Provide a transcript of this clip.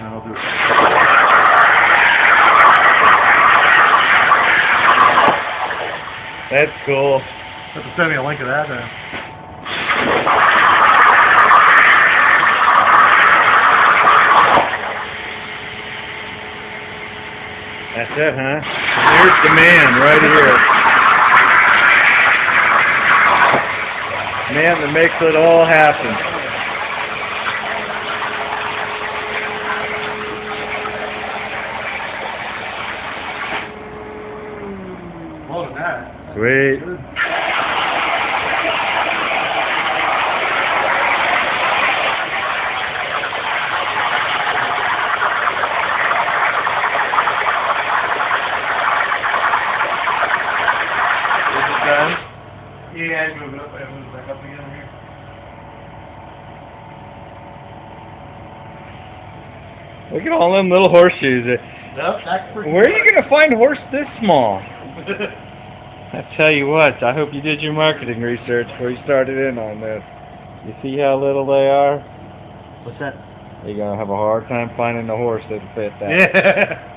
and I'll do it. That's cool. Have to send me a link of that then. That's it, huh? There's the man right here. Man that makes it all happen. More than that. Sweet. Good. Done? Yeah, I move it up. I move it back up again here. Look at all them little horseshoes. Yep, that's pretty Where are you going to find a horse this small? I tell you what, I hope you did your marketing research before you started in on this. You see how little they are? What's that? You're going to have a hard time finding a horse that'll fit that. Yeah.